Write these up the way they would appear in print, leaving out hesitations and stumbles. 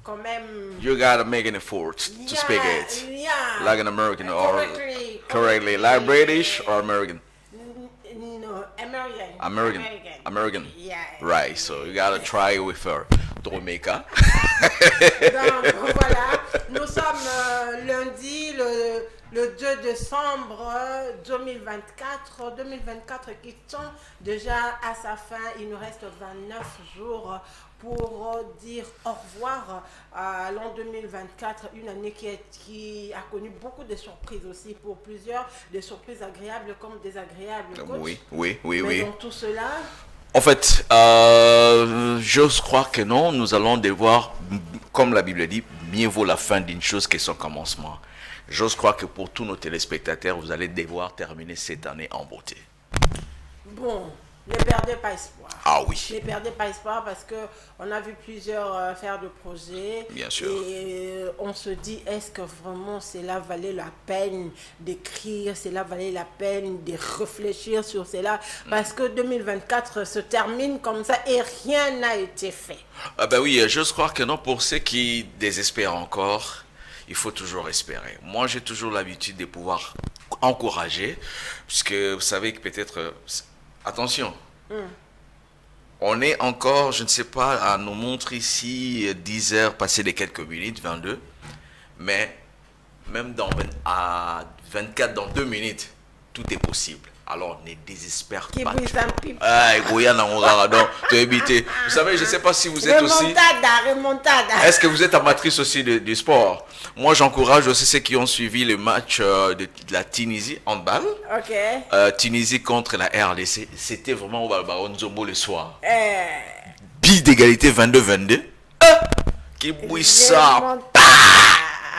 quand même. You gotta make an effort to speak it. Yeah. Like an American Correctly. like British or American. No, American. American. Yeah. Right, so you gotta try with her. Jamaica. Donc voilà, nous sommes lundi le 2 décembre 2024. 2024 qui tend déjà à sa fin. Il nous reste 29 jours pour dire au revoir à l'an 2024, une année qui a connu beaucoup de surprises aussi pour plusieurs, des surprises agréables comme désagréables. Coach. Oui. Mais dans tout cela... En fait, j'ose croire que non, nous allons devoir, comme la Bible dit, mieux vaut la fin d'une chose que son commencement. J'ose croire que pour tous nos téléspectateurs, vous allez devoir terminer cette année en beauté. Bon, ne perdez pas espoir. Ah oui. Ne perdez pas espoir parce que on a vu plusieurs faire de projets. Bien sûr. Et on se dit, est-ce que vraiment cela valait la peine d'écrire, cela valait la peine de réfléchir sur cela? Parce que 2024 se termine comme ça et rien n'a été fait. Ah ben oui, j'ose croire que non, pour ceux qui désespèrent encore, il faut toujours espérer. Moi, j'ai toujours l'habitude de pouvoir encourager, puisque vous savez que peut-être... Attention. On est encore, je ne sais pas, à nous montrer ici 10 heures passées de quelques minutes, 22. Mais même à 24, dans 2 minutes, tout est possible. Alors ne désespère pas. Vous savez, je ne sais pas si vous êtes aussi... Remontada. Est-ce que vous êtes amatrice aussi du sport? Moi, j'encourage aussi ceux qui ont suivi le match de la Tunisie, handball. Ok. Tunisie contre la RDC. C'était vraiment au Baron Nzombo le soir. Bille d'égalité 22-22. Qui bouille ça.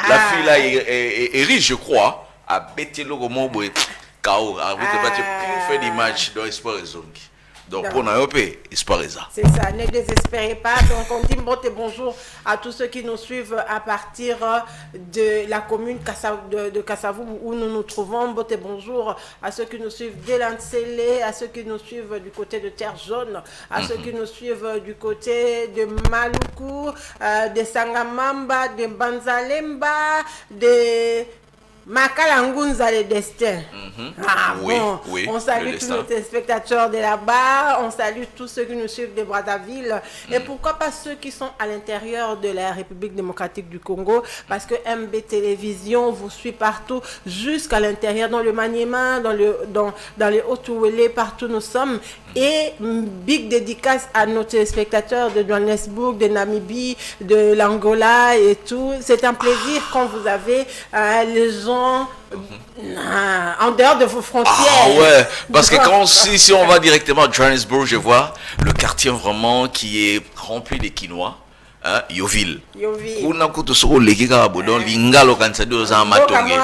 La fille là est riche, je crois. A bêté le roman. Kao, fait des matchs dans l'espoir et zone. Donc, pour nous, espoir et ça. C'est ça, ne désespérez pas. Donc, on dit bonjour à tous ceux qui nous suivent à partir de la commune de Kassavou où nous nous trouvons. Bonjour à ceux qui nous suivent d'Elancélé, à ceux qui nous suivent du côté de Terre Jaune, à ceux qui nous suivent du côté de Maluku, de Sangamamba, de Banzalemba, de Makalangunza le destin. Oui, on salue tous nos téléspectateurs de là-bas, on salue tous ceux qui nous suivent de Brazzaville et pourquoi pas ceux qui sont à l'intérieur de la République démocratique du Congo, parce que MB Télévision vous suit partout jusqu'à l'intérieur, dans le Maniema, dans les Hautes-Ouélé, partout nous sommes. Et big dédicace à nos téléspectateurs de Johannesburg, de Namibie, de l'Angola et tout. C'est un plaisir quand vous avez les gens en dehors de vos frontières. Ah ouais, parce que si on va directement à Johannesburg, je vois le quartier vraiment qui est rempli de Quinois. Yoville. Kuna kutu soko lekika bodon lingalo kanisa dio za matonge.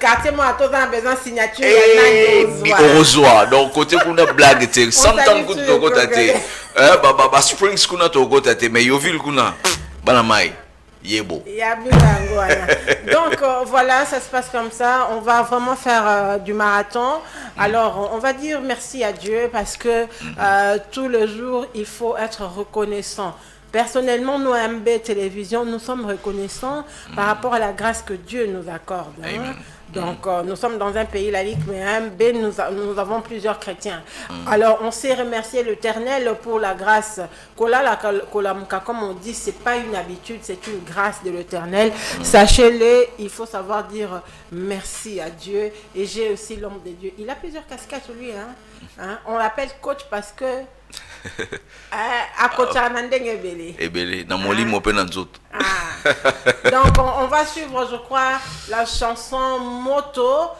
Quartier moi to za besoin signature ya Ozwa. Donc côté kuna blague te santan kutu toko tate. Ba Springs kuna toko tate mais Yoville kuna bana mai. Yebo. Donc voilà, ça se passe comme ça. On va vraiment faire du marathon. Alors on va dire merci à Dieu parce que tous les jours il faut être reconnaissant. Personnellement, nous, à MB Télévision, nous sommes reconnaissants par rapport à la grâce que Dieu nous accorde. Hein. Donc, nous sommes dans un pays laïque, mais à MB, nous avons plusieurs chrétiens. Alors, on sait remercier l'Éternel pour la grâce. Comme on dit, ce n'est pas une habitude, c'est une grâce de l'Éternel. Sachez-le, il faut savoir dire merci à Dieu. Et j'ai aussi l'homme de Dieu. Il a plusieurs casquettes, lui. Hein? On l'appelle coach parce que donc on va suivre, je crois, la chanson Moto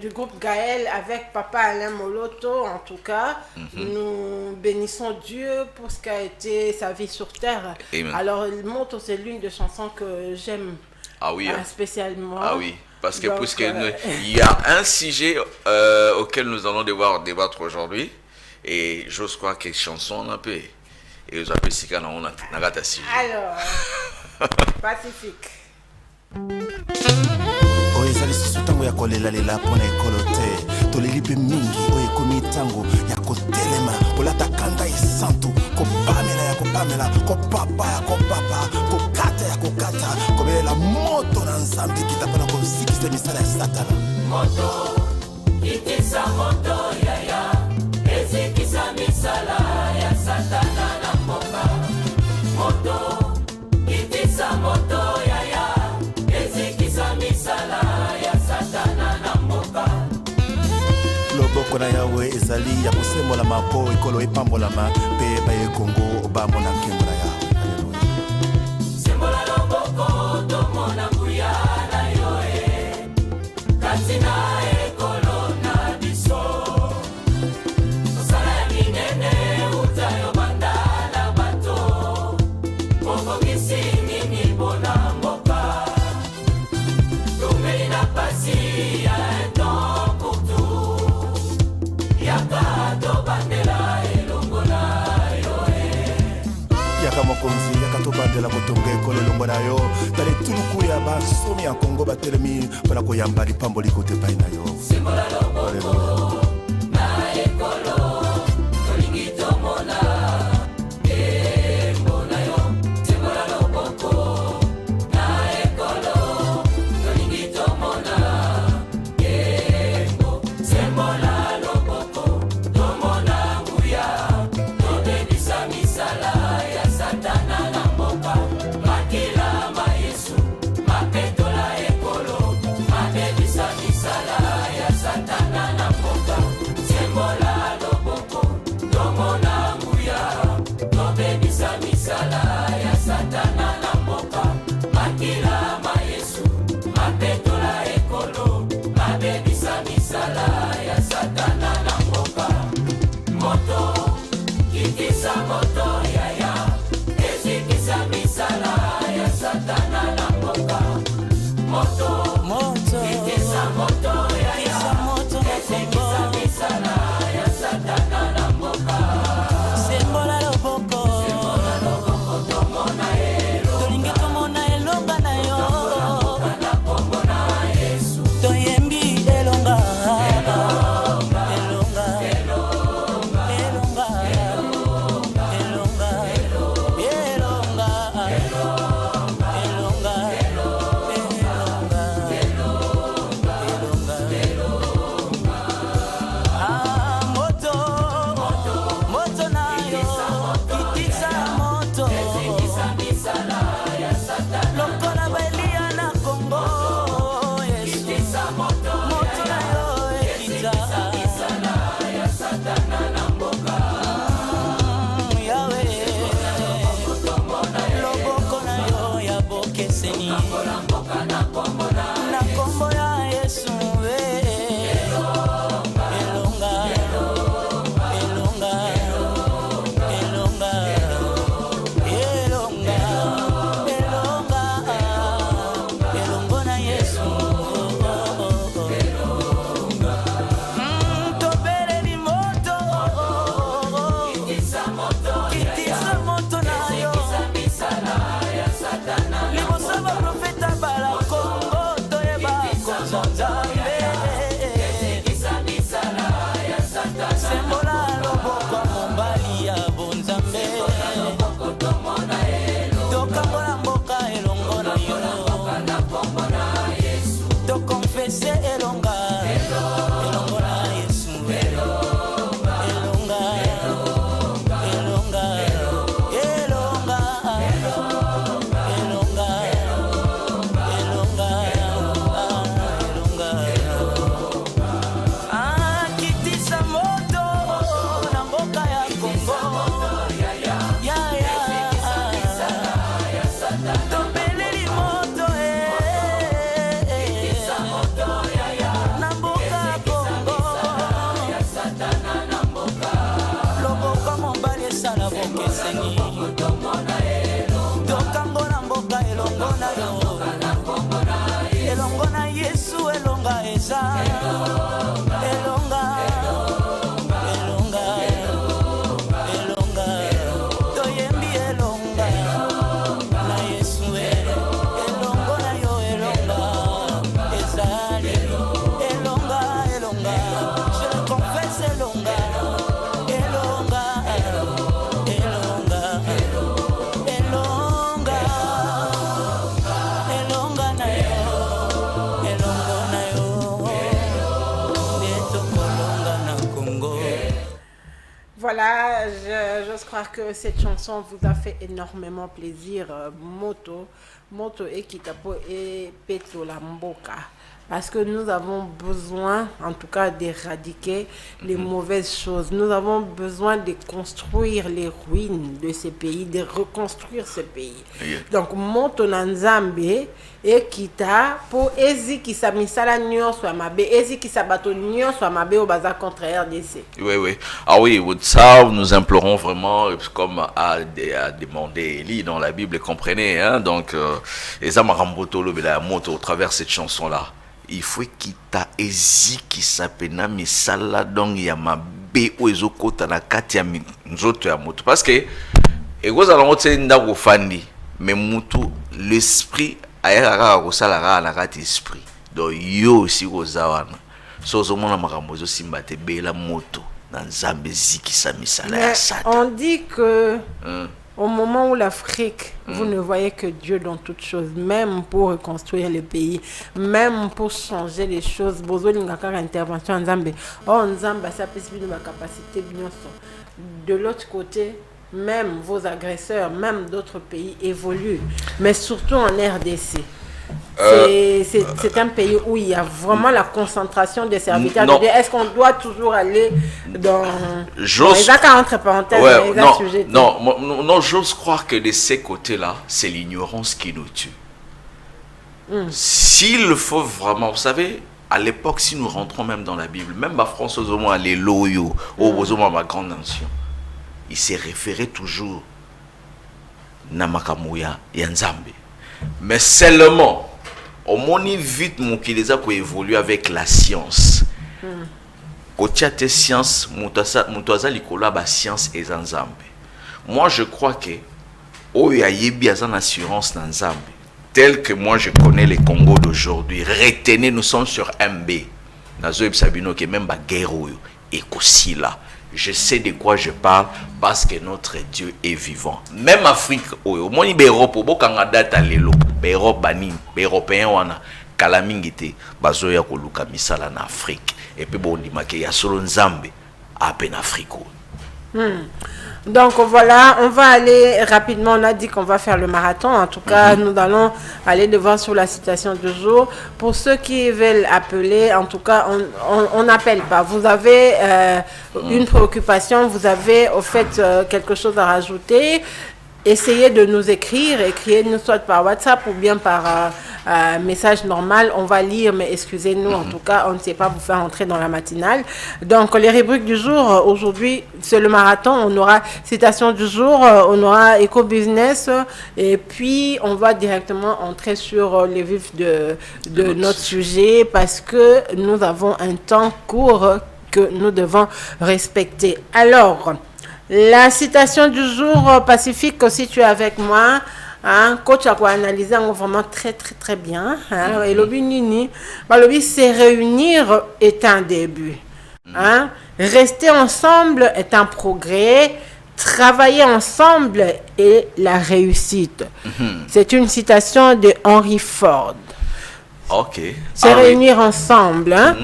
du groupe Gaël avec Papa Alain Moloto. En tout cas, nous bénissons Dieu pour ce qu'a été sa vie sur terre. Amen. Alors Moto, c'est l'une des chansons que j'aime spécialement. Ah oui. Parce que il y a un sujet auquel nous allons devoir débattre aujourd'hui. Et j'ose croire que chanson un peu. Et vous appelez Sika na nagata sujet. Alors, Pacifique. ezali susu ntango ya kolelalela mpo na ekolo te. Toleli mpe mingi oyo ekomi ntango ya kotelema kolata kanda esantu kopamela ya kopamela kopapa ya kopapa kokata ya kokata kobelela moto na nzambe kita mpona kosikisa misala ya satana. Moto kitisa moto yaya ezikisa misala ya satana na mboka. Moto kitisa moto yaya ezikisa misala ya satana na mboka. Loboko na Yawe ezali ya kosembola mapo ekolo epambolama mpe bayekongo bamona nkembo na Yawe. Sembola loboko tomona nguya na yoe kati na ekolo na biso. Tosala ya minene utayo banda na bato mokongisi nini mpona mboka. Tomeli na pasi ya eton kutu yaka tobandela elongo na yoe. Yaka mokonzi yaka tobandela kotonga ekolo elongo na yo tala etuluku ya basomi ya kongo batelemi mpona koyamba lipamboli kote epai na yo. Sembola loboko na ekolo tolingi tomona nkembo na yo. Sembola loboko na ekolo tolingi tomona nkembo. Sembola loboko tomona nguya tobebisa misala ya satana na mboka. Makila ma Yesu mapetola ekolo mabebisa misala ya satana na mboka. Sembola loboko tomona nguya tobebisa misala ya satana na mboka. Makila ma Yesu mapetola ekolo mabebisa misala ya satana na mboka. Moto kitisa moto yaya ezikisa misala ya satana na mboka. Moto kitisa moto yaya ezikisa misala ya satana na mboka. Sembola loboko Tomona elo tolingi tomona elonga na yo na kombo na Yesu. toyembi elonga elonga elonga elonga elonga elonga elonga elonga. Ah, moto na yo kitisa moto Misala ya satana lokola baelia na Kongo Yesu kitisa moto na yo ekita misala ya satana na mboka. Yawe loboko na yo ya bokeseni Na kombo na kombo ya Yesu elonga elonga elonga elonga elonga elongo na Yesu tobeleli moto kitisa moto kitisa moto na yo misala ya satana liboso baprofeta bala Kongo toyeba koza Nzambe kitisa misala ya satana. sembola loboko mobali ya bonzambe Tomona elo tokambola mboka elongo na yo na kombo na Yesu. tokonfese elonga elongo na Yesu elonga elonga elonga elonga elonga ah kitisa moto na mboka ya Kongo ya tobeleli moto na mboka ya Kongo loboko mobali esala bokeseni tokango na mboka elongo na yo elongo na Yesu elonga eza elonga elonga elonga toyembi elonga na Yesu elongo na yo elonga eza voilà, j'ose croire que cette chanson vous a fait énormément plaisir. Moto et Kitapo et Petro la Mboka. Parce que nous avons besoin, en tout cas, d'éradiquer les mauvaises choses. Nous avons besoin de construire les ruines de ces pays, de reconstruire ce pays. Yeah. Donc, Moto Nanzambe et Kita pour Ezi qui sa misala nyo soit mabe, Ezi qui sa bateau nyo soit mabe au bazar contre RDC. Oui, oui. Ah oui, ça, nous implorons vraiment, comme a demandé Élie dans la Bible, comprenez, hein, donc, Ezamaramboto la moto au travers de cette chanson-là. Il faut qu'il t'a ezi qui s'appelle misala donc ya mabe oezo kota na kati ya nzoto ya moto parce que egoza la moto ndako fandi mais mutu l'esprit ayaka ko sala na kati esprit donc yo aussi kozawana so zo mona makambo zo simba te bela moto na nzambe ziki sa misala ya sata. On dit que au moment où l'Afrique, vous ne voyez que Dieu dans toutes choses, même pour reconstruire le pays, même pour changer les choses, intervention Nzambe. Oh Nzambe, ça peut être ma capacité bien. De l'autre côté, même vos agresseurs, même d'autres pays évoluent, mais surtout en RDC. C'est un pays où il y a vraiment la concentration des serviteurs. Est-ce qu'on doit toujours aller dans les accords entre parenthèses, non, j'ose croire que de ces côtés-là, c'est l'ignorance qui nous tue. S'il faut vraiment, vous savez, à l'époque, si nous rentrons même dans la Bible, même la France, aux hommes, les loyaux, aux hommes, ma grande nation, il s'est référé toujours Namakamouya et Nzambe. Mais seulement, au moni vite mon qui les a pour évoluer avec la science. Côté tes science, mutoza likola ba science et Nzambe. Moi je crois que oh ya yebi azan assurance dans Nzambe. Tel que moi je connais les Congo d'aujourd'hui. Retenez, nous sommes sur MB. Nazo Sabino qui même ba guerre et kosi là. Je sais de quoi je parle parce que notre Dieu est vivant. Même Afrique, au moins Europe, au Canada, talelo, Europe bani, Européen wana, kalamingite, bazoya koluka misala na Afrique. Et puis bon, on dit ya solo Nzambe à peine Afrique. Donc voilà, on va aller rapidement, on a dit qu'on va faire le marathon, en tout cas nous allons aller devant sur la citation du jour. Pour ceux qui veulent appeler, en tout cas on n'appelle pas, vous avez une préoccupation, vous avez au fait quelque chose à rajouter, essayez de nous écrire, écrivez-nous soit par WhatsApp ou bien par message normal, on va lire, mais excusez-nous, en tout cas, on ne sait pas vous faire entrer dans la matinale. Donc, les rubriques du jour, aujourd'hui, c'est le marathon, on aura citation du jour, on aura éco-business, et puis on va directement entrer sur les vifs de notre sujet, parce que nous avons un temps court que nous devons respecter. Alors, la citation du jour, Pacifique, si tu es avec moi, hein, coach a analysé vraiment très bien. Hein, et l'objet, c'est réunir est un début. Hein, rester ensemble est un progrès. Travailler ensemble est la réussite. C'est une citation de Henry Ford. Ok. Se réunir ensemble hein,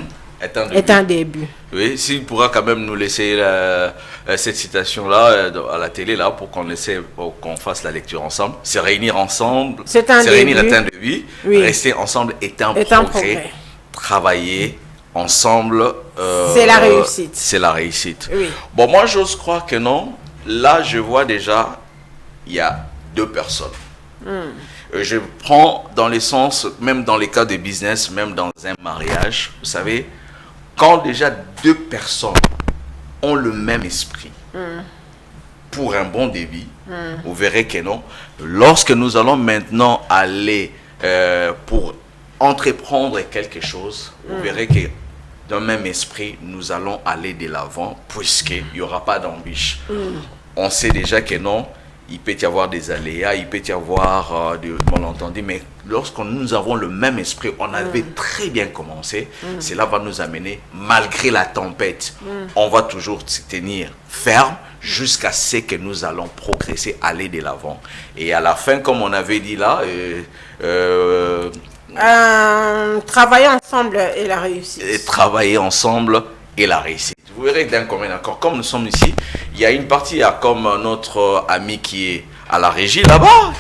est un début. Oui, s'il pourra quand même nous laisser cette citation-là à la télé, là, pour qu'on fasse la lecture ensemble. Se réunir ensemble, c'est un début. Oui. Rester ensemble est un progrès. Travailler ensemble, c'est la réussite. C'est la réussite. Oui. Bon, moi, j'ose croire que non. Là, je vois déjà, il y a deux personnes. Je prends dans les sens, même dans les cas de business, même dans un mariage, vous savez, quand déjà deux personnes ont le même esprit pour un bon débit, vous verrez que non. Lorsque nous allons maintenant aller pour entreprendre quelque chose, vous verrez que d'un même esprit, nous allons aller de l'avant puisqu'il n'y aura pas d'embûche. On sait déjà que non, il peut y avoir des aléas, il peut y avoir des malentendus, mais lorsque nous avons le même esprit, on avait très bien commencé, cela va nous amener, malgré la tempête, on va toujours se tenir ferme jusqu'à ce que nous allons progresser, aller de l'avant. Et à la fin, comme on avait dit là, travailler ensemble et la réussite. Et travailler ensemble et la réussite. Vous verrez d'un commun accord, comme nous sommes ici, Il y a une partie, il y a comme notre ami qui est à la régie là-bas.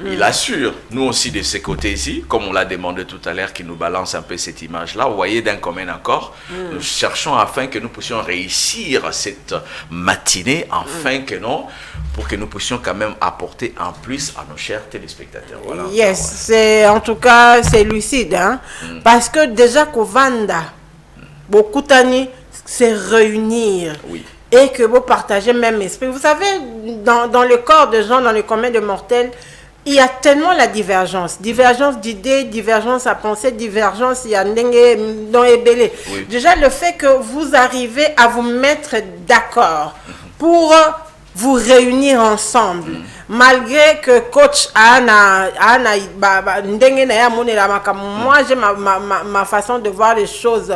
Il assure, nous aussi de ce côté ici, comme on l'a demandé tout à l'heure, qui nous balance un peu cette image-là. Vous voyez, d'un commun accord, nous cherchons afin que nous puissions réussir cette matinée, pour que nous puissions quand même apporter en plus à nos chers téléspectateurs. Voilà. Yes, c'est en tout cas c'est lucide, hein? Parce que déjà Kovanda, beaucoup d'années, c'est réunir. Oui. Et que vous partagez le même esprit. Vous savez, dans le corps de gens, dans le commun de mortels, il y a tellement la divergence d'idées, divergence à penser, divergence, il y a dans Ebélé. Oui. Déjà, le fait que vous arrivez à vous mettre d'accord pour vous réunir ensemble, malgré que coach moi j'ai ma façon de voir les choses,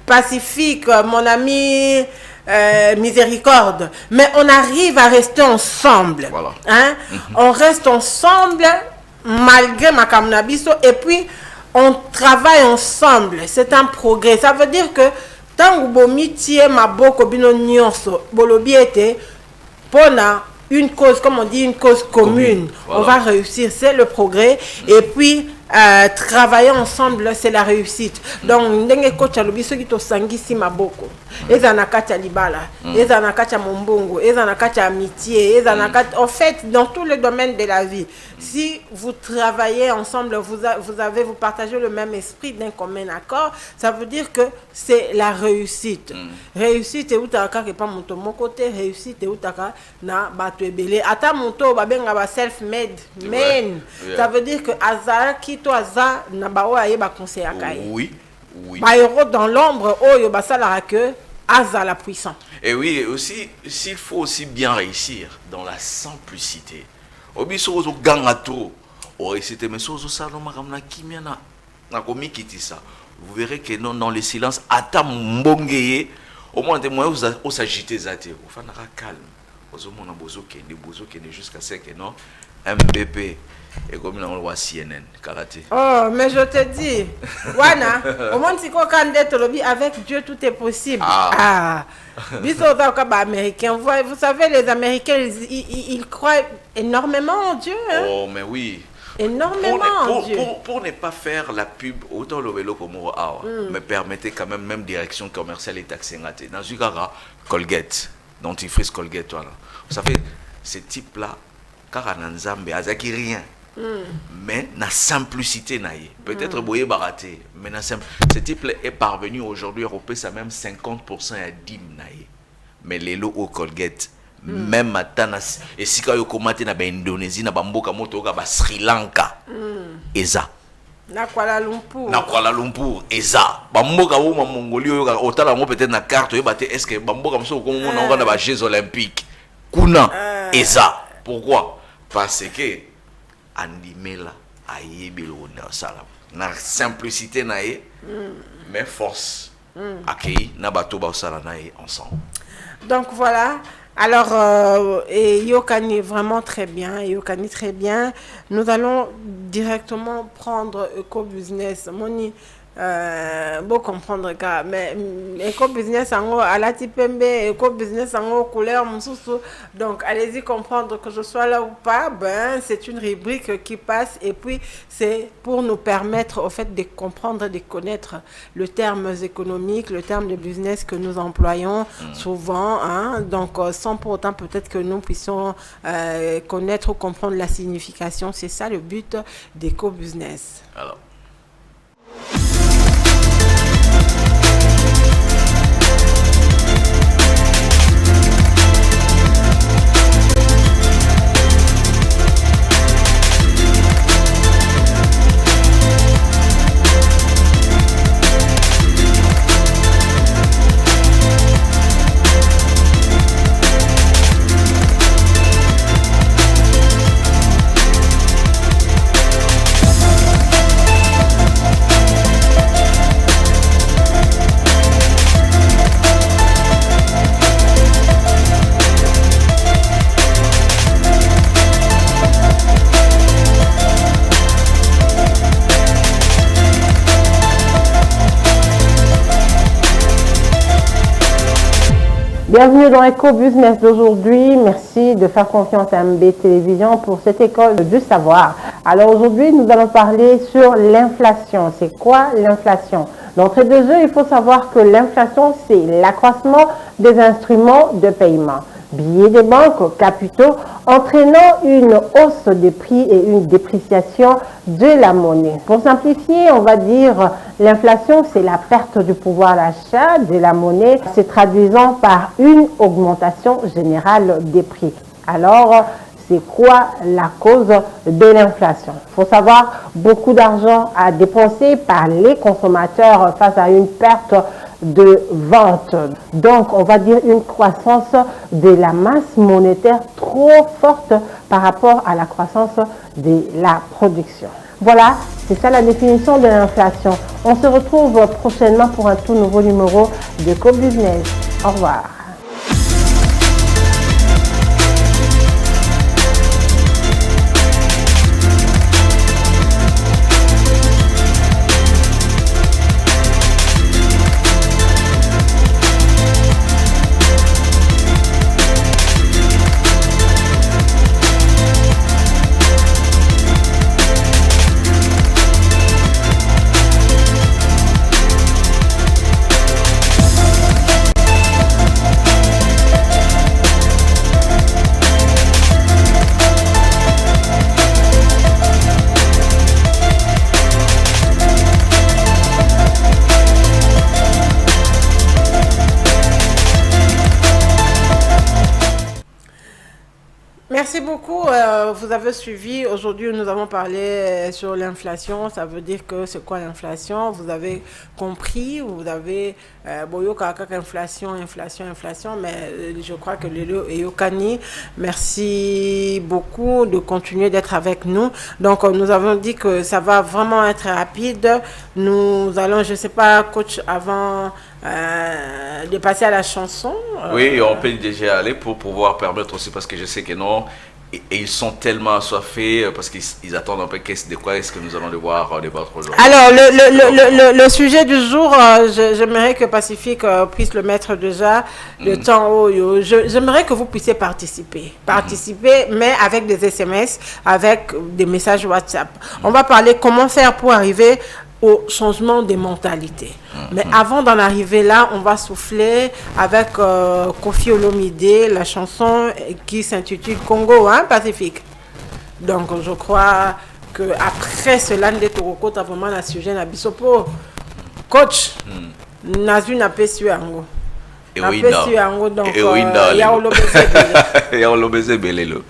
pacifique, mon ami. Miséricorde, mais on arrive à rester ensemble. Voilà. Hein? On reste ensemble malgré ma kamnabiso et puis on travaille ensemble. C'est un progrès. Ça veut dire que tant que bomi tie ma boko bino nyonso bolobi était pona une cause, comme on dit, une cause commune. Voilà. On va réussir, c'est le progrès. Et puis travailler ensemble, c'est la réussite. Donc, ndenge coach alobi soki to sangisi maboko. Eza na kati ya libala, eza na kati ya mombongo, eza na kati ya amitié, eza na kati, en fait, dans tous les domaines de la vie. Si vous travaillez ensemble, vous partagez le même esprit d'un commun accord, ça veut dire que c'est la réussite. Réussite et utaka ke pa moto mon côté, réussite et utaka na bato ebele. Ata moto babenga ba self-made men. Ça veut dire que azara qui to aza na ba oya ba conseil akai. Oui, oui. Ba héros dans l'ombre oyo ba sala que aza la puissant. Et oui, aussi, s'il faut aussi bien réussir dans la simplicité. Obiso ozo gangato, o réussite mais sozo saloma kamna kimia na komikiti ça. Vous verrez que non, dans le silence, ata mbongeye, au moins des moyens où s'agiter zate, au fanara calme. Ozo mona bozo kende jusqu'à ce que non, MBP et comme on voit CNN karaté. Oh, mais je te dis, Wana, au moins si avec Dieu tout est possible. Biso américain, vous savez les Américains ils croient énormément en Dieu. Hein? Oh, mais oui. Énormément en Dieu. Pour ne pas faire la pub autant le vélo comme me permettez quand même direction commerciale et taxée dans une gara Colgate, dentifrice Colgate voilà. Vous savez ce type là car en Nzambe azaki rien. Mais la simplicité naïe peut-être boyer baraté mais ce type là est parvenu aujourd'hui à repérer ça même 50% à 10 naïe mais les lots au Colgate même atanas et si ka yo komate na ba Indonésie na ba mboka moto ka ba Sri Lanka eza na Kuala Lumpur eza ba mboka wo ma Mongolie yo otala ngo peut-être na carte yo baté est-ce que ba mboka mso ko mo na ba Jeux olympiques kuna eza pourquoi parce que andimela ayebelo na sala na simplicité nae mais force accueilli na bato ba sala nae ensemble. Donc voilà. Alors, Yokani vraiment très bien, Nous allons directement prendre Eco-Business. Moni, bon comprendre car mais Eco-Business en à la tipembe, Eco-Business en couleur, donc allez-y comprendre que je sois là ou pas, ben c'est une rubrique qui passe et puis c'est pour nous permettre au fait de comprendre, de connaître le terme économique, le terme de business que nous employons souvent, hein, donc sans pour autant peut-être que nous puissions connaître ou comprendre la signification. C'est ça le but d'Eco-Business. Alors. Bienvenue dans Eco Business d'aujourd'hui. Merci de faire confiance à MB Télévision pour cette école du savoir. Alors aujourd'hui, nous allons parler sur l'inflation. C'est quoi l'inflation? D'entrée de jeu, il faut savoir que l'inflation, c'est l'accroissement des instruments de paiement, billets des banques, capitaux, entraînant une hausse des prix et une dépréciation de la monnaie. Pour simplifier, on va dire l'inflation, c'est la perte du pouvoir d'achat de la monnaie, se traduisant par une augmentation générale des prix. Alors, c'est quoi la cause de l'inflation? Il faut savoir beaucoup d'argent à dépenser par les consommateurs face à une perte de vente. Donc, on va dire une croissance de la masse monétaire trop forte par rapport à la croissance de la production. Voilà, c'est ça la définition de l'inflation. On se retrouve prochainement pour un tout nouveau numéro de Co-Business. Au revoir. Merci beaucoup. Vous avez suivi. Aujourd'hui, nous avons parlé sur l'inflation. Ça veut dire que c'est quoi l'inflation? Vous avez compris. Vous avez inflation, mais je crois que Lelo et Yokani, merci beaucoup de continuer d'être avec nous. Donc, nous avons dit que ça va vraiment être rapide. Nous allons, je ne sais pas, coach, avant de passer à la chanson. Oui, on peut déjà aller pour pouvoir permettre aussi, parce que je sais que non, et ils sont tellement assoiffés parce qu'ils attendent un peu de quoi est-ce que nous allons devoir débattre aujourd'hui. Alors, le sujet du jour, j'aimerais que Pacifique puisse le mettre déjà, le temps où j'aimerais que vous puissiez participer, mais avec des SMS, avec des messages WhatsApp. On va parler comment faire pour arriver au changement des mentalités. Mais avant d'en arriver là, on va souffler avec Koffi Olomide, la chanson qui s'intitule Congo, hein, Pacifique. Donc, je crois que après cela, de Toroko, tu as vraiment un sujet à Bisopo. Coach, Nazu n'a pas su Ango. Et oui, donc, il y a Olobeze Belelo.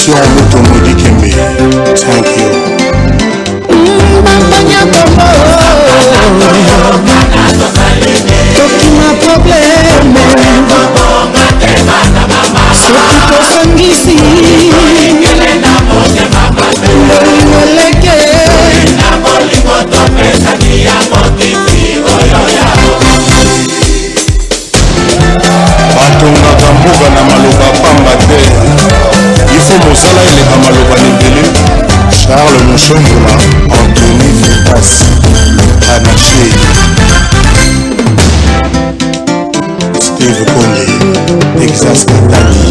Félicitations à Mutomodi Kembe. Thank you. Tokima problème soki tosangisi moleke batongaka mbuga na maloba pamba te ifo mosala eleka maloba lebele. Charles Mushongola, Anthony Futas, Panaché, Steve Konde, Texas Italie.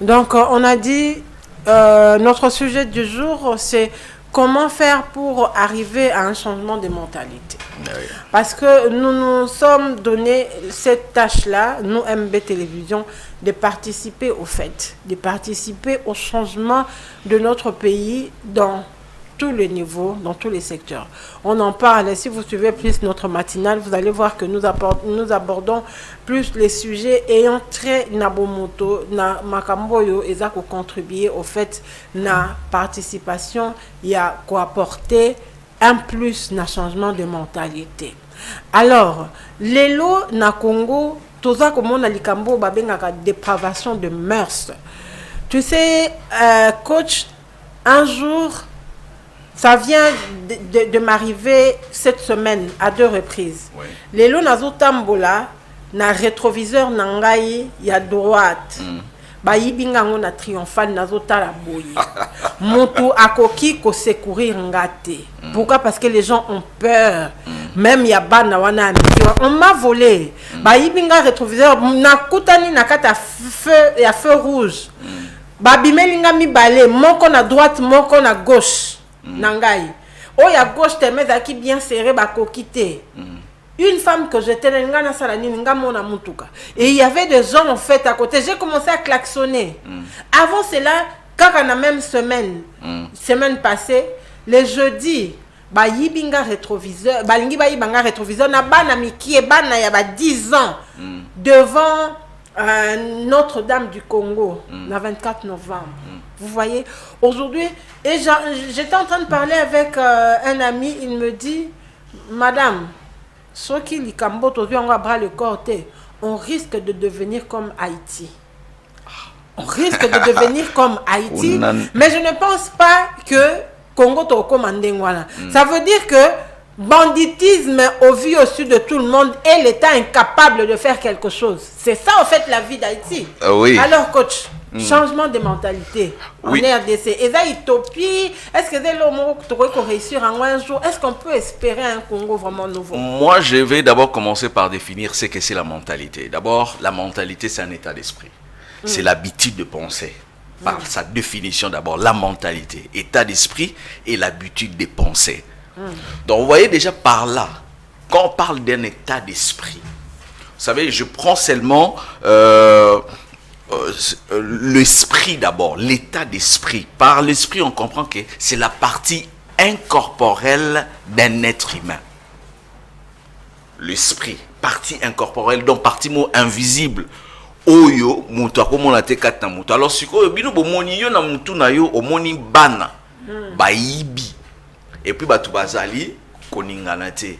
Donc, on a dit, notre sujet du jour, c'est comment faire pour arriver à un changement de mentalité. Parce que nous nous sommes donné cette tâche-là, nous, MB Télévision, de participer au fait, de participer au changement de notre pays dans tous les niveaux, dans tous les secteurs. On en parle, si vous suivez plus notre matinale, vous allez voir que nous abordons plus les sujets ayant trait Nabomoto, na Makamboyo, et ça pour contribuer au fait na participation, il y a quoi apporter un plus na changement de mentalité. Alors, l'élo na Congo, tout ça comme on a likambo babengaka dépravation de mœurs. Tu sais, coach, un jour, ça vient de m'arriver cette semaine à 2 reprises. Oui. Les lots nazo tambola na rétroviseur nangai ya droite. Ba yibinga ngona triomphal nazo tala boye. Monto akoki ko secourir ngate. Pourquoi? Parce que les gens ont peur. Même ya bana wana on m'a volé. Ba yibinga rétroviseur na kutani na kata feu rouge. Ba bimelinga mi balé moko na droite moko na gauche. Nangai. Oh, ya gauche te mets qui bien serré ba kokité. Une femme que j'étais na salani nga mona mutuka. Et il y avait des gens en fait à côté. J'ai commencé à klaxonner. Avant cela, quand on a même semaine passée, les jeudis, ba yibinga rétroviseur, ba lingi ba yibanga rétroviseur na bana miki e bana ya ba 10 ans devant Notre-Dame du Congo, le 24 novembre. Vous voyez, aujourd'hui, et j'étais en train de parler avec un ami, il me dit, Madame, ceux qui likambo aujourd'hui on va bras le côté, on risque de devenir comme Haïti. On risque de devenir comme Haïti, mais je ne pense pas que Congo to commandé voilà. Ça veut dire que banditisme au vu au sud de tout le monde et l'État incapable de faire quelque chose. C'est ça en fait la vie d'Haïti. Oui. Alors coach, changement de mentalité en RDC. Et ça, utopie, est-ce que c'est l'homme qui pourrait réussir en un jour? Est-ce qu'on peut espérer un Congo vraiment nouveau? Moi, je vais d'abord commencer par définir ce que c'est la mentalité. D'abord, la mentalité, c'est un état d'esprit. C'est l'habitude de penser. Par sa définition d'abord, la mentalité, état d'esprit et l'habitude de penser. Donc, vous voyez déjà par là, quand on parle d'un état d'esprit, vous savez, je prends seulement l'esprit d'abord, l'état d'esprit. Par l'esprit, on comprend que c'est la partie incorporelle d'un être humain. L'esprit, partie incorporelle, donc partie mot invisible, oyo mutu akomona te kati na mutu. Alors sikoyo bino bomoni yo na mutu na yo omoni bana bayibi et puis batu bazali koningana te.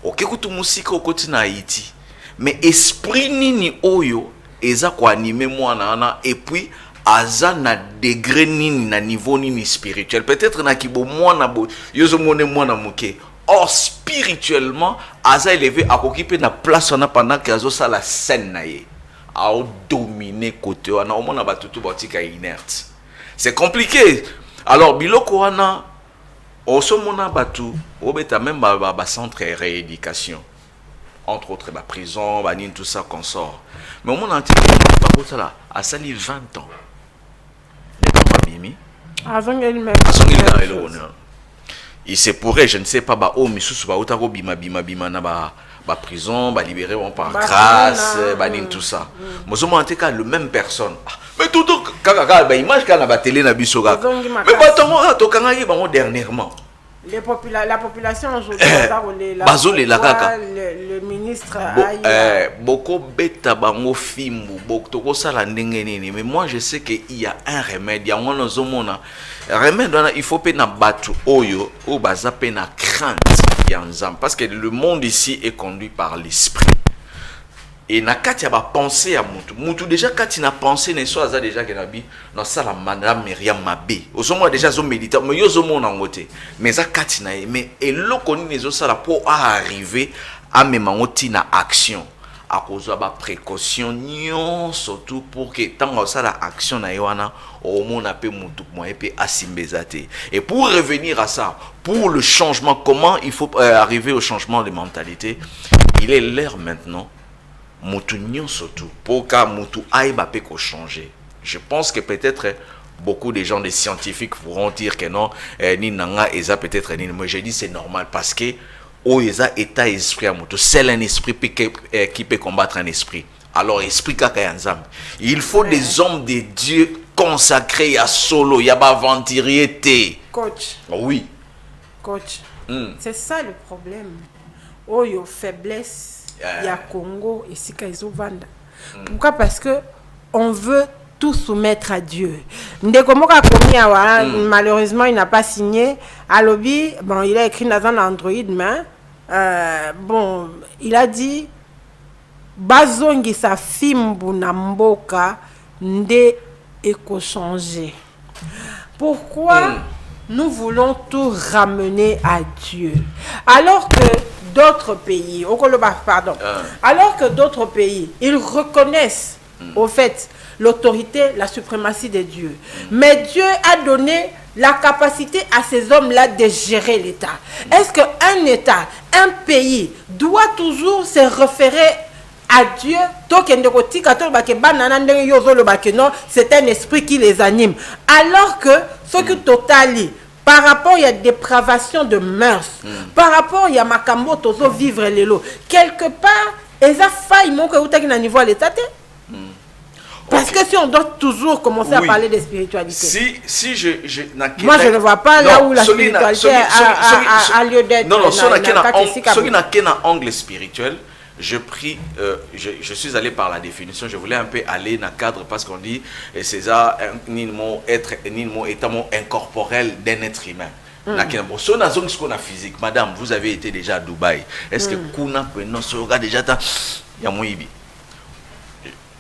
Ok kutu musika okoti na Haïti mais esprit nini oyo eza ko animer mwana ana et puis aza na degré nini na niveau nini spirituel peut-être na kibo mwana bo yozo mone mwana muke. Or spirituellement aza élevé akokipe na place wana pendant que azo sa la scène na ye a dominer côté wana au mona batutu botika inerte. C'est compliqué. Alors biloko wana oso mona batu obeta même ba centre rééducation entre autres ba prison ba nini tout ça qu'on sort. Mais au mona antika ba kota là a sali 20 ans. Il se pourrait, je ne sais pas, bah, oh, mais sous ba otako bima na ba prison, ba libéré par grâce, ba nin tout ça. Mozomo anteka le même personne. Mais tout kaka ba image kana ba télé na biso kaka. Mais ba tongo to kanga yi bango dernièrement. La population aujourd'hui le ministre beaucoup beta bango fimbu beaucoup sala ndenge nini. Mais moi je sais que il y a un remède, il y a un zomona remède il faut pe na batu oyo o baza pe na crainte ya nzam parce que le monde ici est conduit par l'esprit. Et na kati ya ba penser à mutu déjà kati na penser ne soit ça déjà que nabi na sala madame Myriam Mabe osomo déjà zo méditer mais yo zo mona ngote mais ça kati na mais eloko ni zo sala pour arriver à memango na action à cause ba précaution nyon surtout pour que tant ça la action na yoana au mona pe mutu mo pe asimbezate. Et pour revenir à ça, pour le changement, comment il faut arriver au changement de mentalité, il est l'heure maintenant mutu nyon surtout pour que mutu aïba pe ko changer. Je pense que peut-être beaucoup de gens, des scientifiques pourront dire que non, ni nanga eza peut-être ni. Moi je dis c'est normal parce que oh eza état esprit à mutu, c'est un esprit qui peut combattre un esprit. Alors esprit kaka ya nzambe. Il faut des hommes de Dieu consacrés à solo, ya ba aventurier. Coach. Oui. Coach. C'est ça le problème. Oh yo faiblesse. Il y a Congo et Sikaizovanda. Pourquoi? Parce que on veut tout soumettre à Dieu. Ndekomoka Komiawa, malheureusement, il n'a pas signé. À lobby, bon, il a écrit dans un Android, mais bon, il a dit Bazongi sa fimbu na mboka nde eko changer. Pourquoi nous voulons tout ramener à Dieu alors que d'autres pays, alors que d'autres pays, ils reconnaissent au fait l'autorité, la suprématie de Dieu. Mais Dieu a donné la capacité à ces hommes-là de gérer l'État. Est-ce qu'un État, un pays doit toujours se référer à Dieu? C'est un esprit qui les anime. Alors que ce qui totalise, par rapport il y a dépravation de mœurs, par rapport il y a makambo tozo vivre les lots, quelque part ils a failli mon que au niveau à l'état. Parce que si on doit toujours commencer à parler de spiritualité. Moi je ne vois pas là où la spiritualité a lieu d'être. Non, ce qui n'a qu'un angle spirituel. Je suis allé par la définition, je voulais un peu aller dans le cadre parce qu'on dit c'est ça, un état incorporel d'un être humain. So na zone ce qu'on a physique, madame, vous avez été déjà à Dubaï. Est-ce que kuna non so regarde déjà ta ya moibi.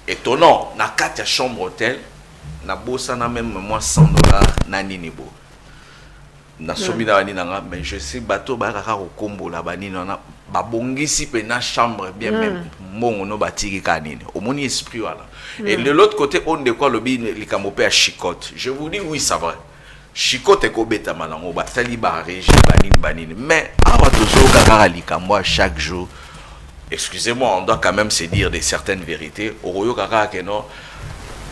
Étonnant, na 4 chambre hôtel, na bossa na même moi $100 na ninibo. Na somi na bani nanga mais je sais bateau ba kaka ko kombo la bani na ba bongisi pe na chambre bien même mbongo no batiki kanini omoni esprit wala. Et de l'autre côté on de quoi lobi likamopé à chicote. Je vous dis oui ça vrai. Chicote ko beta malango ba sali ba régie banini mais awa tozo kaka likambo chaque jour. Excusez-moi, on doit quand même se dire des certaines vérités. Oroyo kaka keno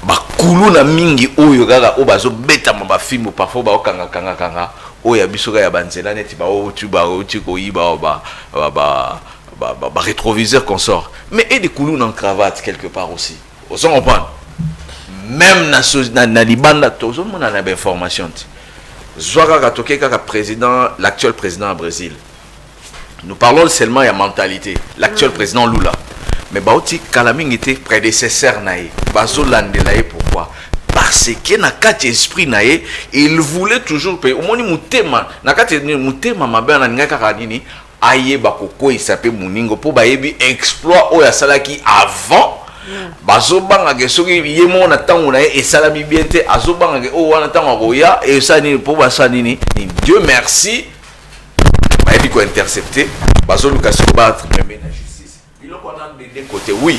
bakulu na mingi oyo kaka o bazo beta ma film parfois ba kanga oya bisoka ya banzela neti ba o tu ba o tu ko yiba ba rétroviseur qu'on sort. Mais et des coulous en cravate quelque part aussi. On s'en comprend. Même na libanda tozo mona na information. Zwaka katoke kaka président, l'actuel président au Brésil. Nous parlons seulement de la mentalité. L'actuel président Lula. mais bauti kalaming était prédécesseur nae bazo landelaye. Pourquoi? Parce que na kati esprit nae il voulait toujours payer omoni mutema na kati mutema mabana ngaka kanini aye bakoko isape muningo po bayebi exploit oya salaki avant bazo banga ke soki yemo na tango na e sala bibiente azo banga ke o wana tango roya e ça ni po ba ça ni Dieu merci bayebi ko intercepter bazo luka se battre même na justice biloko na de côté oui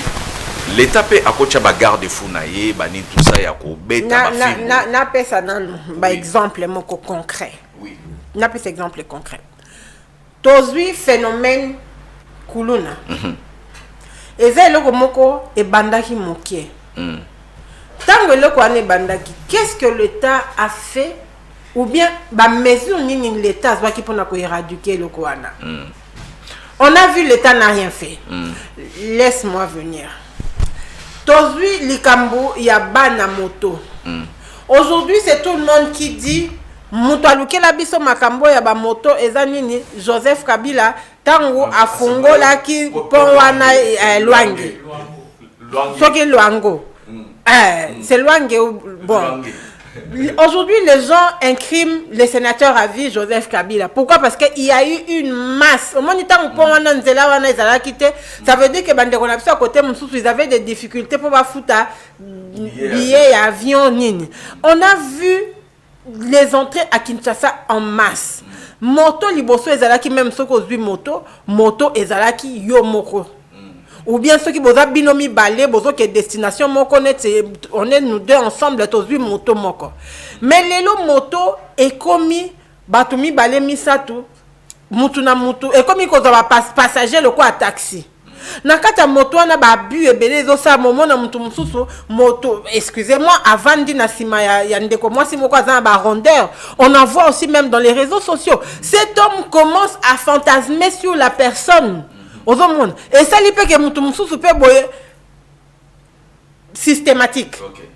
l'état peut akocha ba garde fou na ye bani tout ça ya ko beta ba film na pesa nan ba exemple moko concret oui na pesa exemple concret tozui phénomène kuluna eza eloko moko ebandaki mokie tango eloko ane bandaki qu'est-ce que l'État a fait ou bien ba mesure nini l'État azwaki mpona koéradiquer eloko wana on a vu l'État n'a rien fait laisse-moi venir tozui likambo ya bana moto aujourd'hui c'est tout le monde qui dit mutu alukela biso makambo ya ba moto eza nini Joseph Kabila tango afungolaki pont wana Lwange soki Lwango c'est Lwange bon aujourd'hui les gens incriment le sénateur à vie Joseph Kabila. Pourquoi? Parce qu'il y a eu une masse au moment où pont wana nzela wana ezalaki te, ça veut dire que bandeko na biso à côté mususu ils avaient des difficultés pour bafuta billet ya avion nini. On a vu les entrées à Kinshasa en masse. Moto liboso ezalaki même ceux qui moto ezalaki yo moko. Ou bien ceux qui boza binomi balé bozo que destination moko net on est nous deux ensemble tous huit moto moko. Mais lelo moto est commis batumi balé misatu mutu na mutu et comme ko za passager le quoi taxi. Na kata moto na ba bu ebele zo sa momo na mutu mususu moto excusez-moi avant di na sima ya ndeko moi si moko za ba rondeur on en voit aussi même dans les réseaux sociaux cet homme commence à fantasmer sur la personne aux hommes et ça li peut que mutu mususu peut boye systématique okay.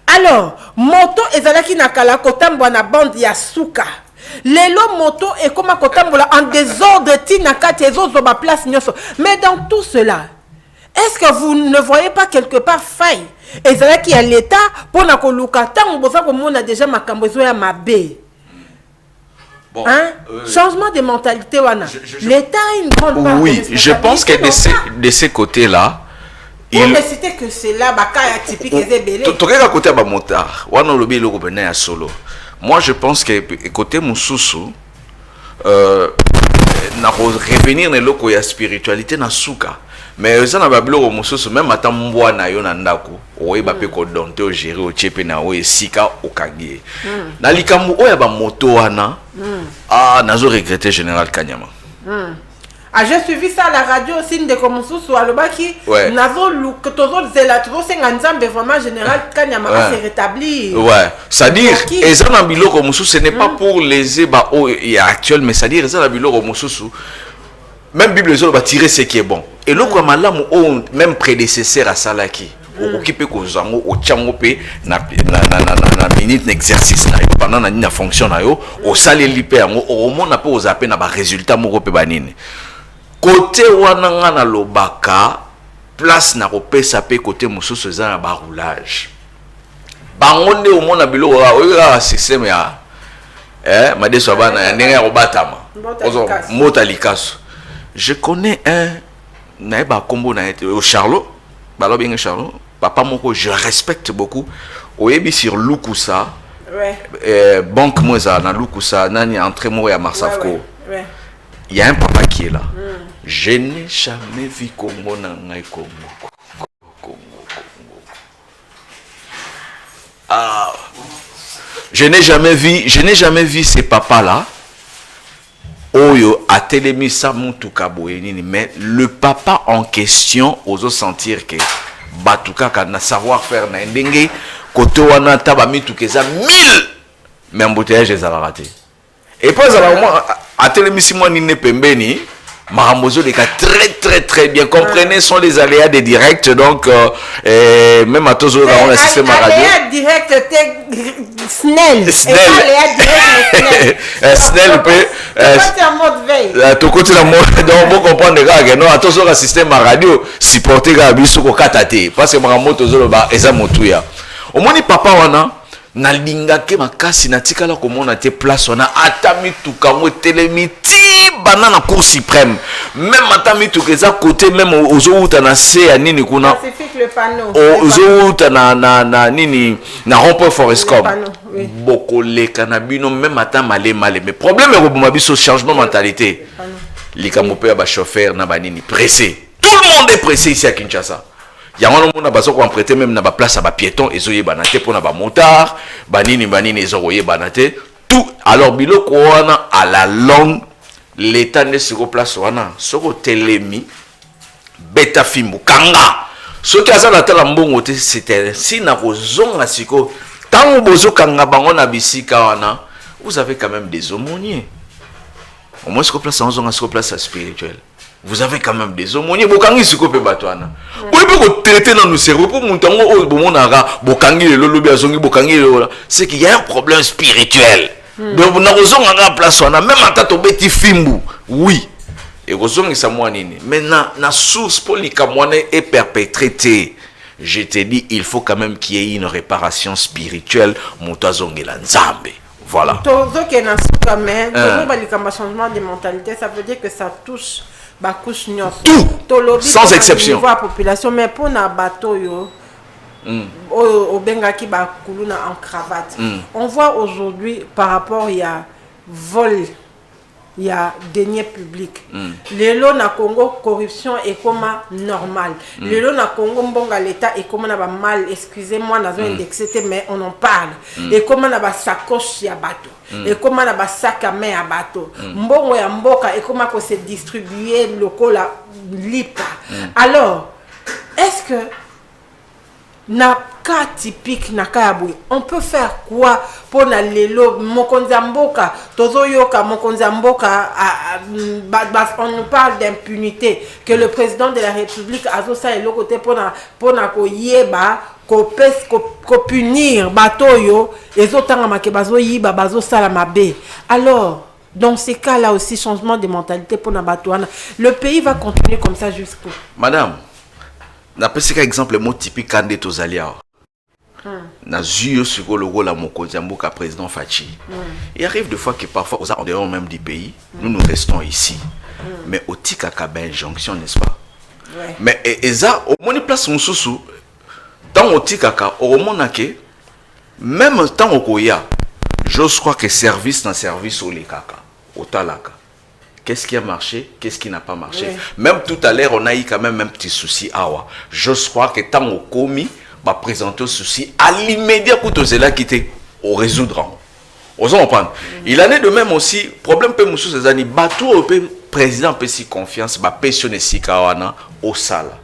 Alors moto ezalaki na kala kotambwa na bande ya suka lelo moto et comme kotambola en désordre tina kati ezozo ba place nyoso. Mais dans tout cela est-ce que vous ne voyez pas quelque part faille ezalaki ya l'état pour na koluka tango boza ko mona déjà makambo ezo ya mabe. Bon, hein? Changement de mentalité wana. L'état a une grande part. Oui, je pense que de ces côtés-là il mais c'était que c'est là baka ya typique ezebele. Tokeka côté ba motard wana lobi loko bena ya solo. Moi, je pense que côté Moussousou, na revenir na loko ya spiritualité na souka. Mais ça na babilo Moussousou même ata mbwa na yo na ndako, oye ba pe ko donter o gérer o chepe na o esika o kagie. Na likambo oya ba moto wana, nazo regretter général Kanyama. Ah, j'ai suivi ça à la radio aussi de Komususu Alobaki. Nazo look tozo zela tozo senganzambe vraiment général Kanyama s'est rétabli. Ouais, c'est-à-dire ezana biloko mususu ce n'est pas pour les eba o actuel mais c'est-à-dire ezana biloko mususu même Bible zo ba tirer ce qui est bon. Et le quoi malamu o même prédécesseur à Salaki. Occupé ko zango o tchango pe na minute d'exercice na pendant na fonction na yo o sale lipe yango o mona pe o zaper na ba résultat moko pe banini. Côté wananga na lobaka place na kopesa pe côté mususu za na ba roulage bangonde o mona biloko o système ya madeso bana ya ndenge ya kobatama ozo motalikaso. Je connais un naeba kombo na été au Charlot balo bien Charlot papa moko je respecte beaucoup oyebi sur Lukusa banque moza na Lukusa nani entrée mo ya Marsavco. Il y a un papa qui est là. Je n'ai jamais vu Congo Nangai Congo. Ah, je n'ai jamais vu ces papas-là. Oyo a télémisa Moutuka Boyenini, mais le papa en question ose sentir que Batuka kana savoir-faire na ndenge koto wana taba mitukeza 1000 mais embouteillage ezala raté. Et puis à télémisi moi ni pembeni Maramozo les cas très bien. Comprenez, sont les aléas des directs, donc même à tous on assiste à radio. Aléas direct, Snell. Snell peut. C'est en mode veille. Tout côté la mode, donc vous comprenez que non, à tous on assiste à radio, supporter Gabi sur le katate, parce que Maramoto zolo ba eza motuya. Au moins papa wana. Na lingake makasi na tikala komona te place wana atami tukango telemiti banana cour suprême même atami tukeza côté même ozo uta na se ya nini kuna pacifique le panneau ozo uta na nini na rond-point Forescom oui. Boko le kanabino même ata malé mais problème est que biso changement mentalité likambo pe ba chauffeur na banini pressé tout le monde est pressé ici à Kinshasa. Il y a un monde qui a prêté même dans la place à piéton et ils ont pour les motards, banini ils ont banate tout. Alors bilo koana à la longue l'état ne se place wana soko telemi beta fimbu kanga ce qui a ça la tala mbongo te c'était si na kozonga siko tango bozo kanga bango na bisika wana vous avez quand même des aumôniers au moins ce place en zonga ce place spirituel. Vous avez quand même des aumôniers. Bokangi siko pe batwana. Vous pouvez traiter dans nos cerveaux pour montango o bomonara bokangi le lobi azongi bokangi le c'est qu'il y a un problème spirituel. Donc na kozonga na place wana même ata to beti fimbu. Oui. Et kozongi sa moi nini. Mais na source polikamwana est perpétrée. Je te dis il faut quand même qu'il y ait une réparation spirituelle mutazongi la nzambe. Voilà. Tout changement de mentalité, ça veut dire que ça touche tout, sans exception. La population, mais pour na bateau yo, au bengaki ba kuluna en cravate. On voit aujourd'hui par rapport il y a vol, il y a deniers publics. Les lots na Congo corruption est comme normal. Les lots na Congo mbonga l'état est comme na ba mal. Excusez-moi, na zone indexé mais on en parle. Et comme na ba sacoche ya bateau. Et comment na ba sac à main à bateau. Mbongo ya mboka et comment que c'est distribué local la lipa. Alors, est-ce que na cas typique na kabui on peut faire quoi pour na lelo mokonza mboka tozo yoka mokonza mboka on nous parle d'impunité que le président de la République azo sa elo côté pour na ko yeba ko punir batoyo ezotanga make bazo yiba bazo sala mabe. Alors dans ces cas-là aussi changement de mentalité pour na batouana, le pays va continuer comme ça jusqu'où? Madame, d'après ce exemple, le mot typique candidat aux alliés. Na zuyo sur le rôle à Mokozamboka président Fachi. Il arrive des fois que parfois, en dehors même du pays, nous restons ici. Mais au Tikaka, injonction, n'est-ce pas? Ouais. Mais et ça, au moins place mon sous tant au Tikaka, au moment que même tant au Koya, je crois que service dans service au Lekaka, au Talaka. Qu'est-ce qui a marché, qu'est-ce qui n'a pas marché. Oui. Même tout à l'heure, on a eu quand même un petit souci. Je crois que tant au commis, va présenter un souci à l'immédiat pour tous ceux-là qui étaient au résoudre. Osons comprendre. Il en est de même aussi, problème peut monsieur ces années, bateau au président peut si confiance, va pensionner si kawana au sala.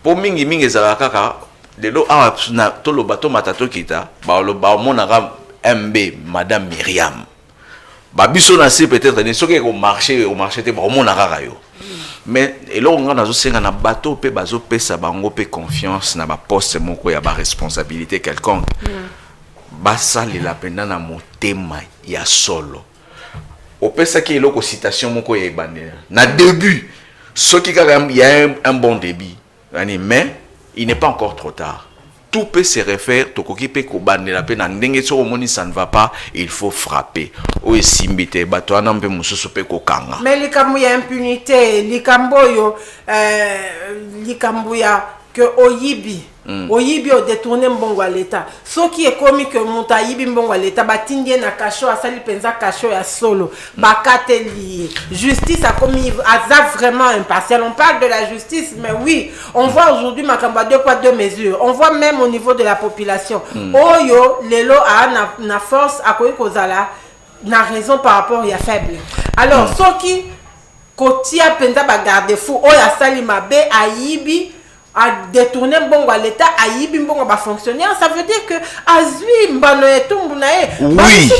Pour mingi ezalaka de l'eau na to le bateau matato kita, ba le ba monara MB madame Myriam. Babiso na si peut-être ne soki au marché te ba monara yo. Mais et là on a aussi un bateau pe bazo pe sa bango pe confiance na ba poste moko ya ba responsabilité quelconque. Basa la penda na motema ya solo. Au pesa ki eloko citation moko ya ebandela. Na début, ce qui il y a un bon débit. Mais il n'est pas encore trop tard. Tout peut se refaire, tokoki pe ko bandela pe na ndenge so moni ça ne va pas, il faut frapper. O esimbite bato ana mpe mususu pe ko kanga. Mais likambo ya impunité, likambo yo likambo ya que oyibi oyibi o détourner mbongo à l'état. Ce qui est commis que monta yibi mbongo à l'état batindie na kasho asali penza kasho ya solo bakate lié. Justice a commis aza vraiment impartial. On parle de la justice mais oui, on voit aujourd'hui makamba 2 poids 2 mesures. On voit même au niveau de la population. Oyo lelo a na force a koyi kozala na raison par rapport ya faible. Alors ce qui kotia penza ba garde fou oya sali mabe ayibi a détourné bongo à l'état a yibi bongo ba fonctionnaire, ça veut dire que azui mbano etumbu na e oui,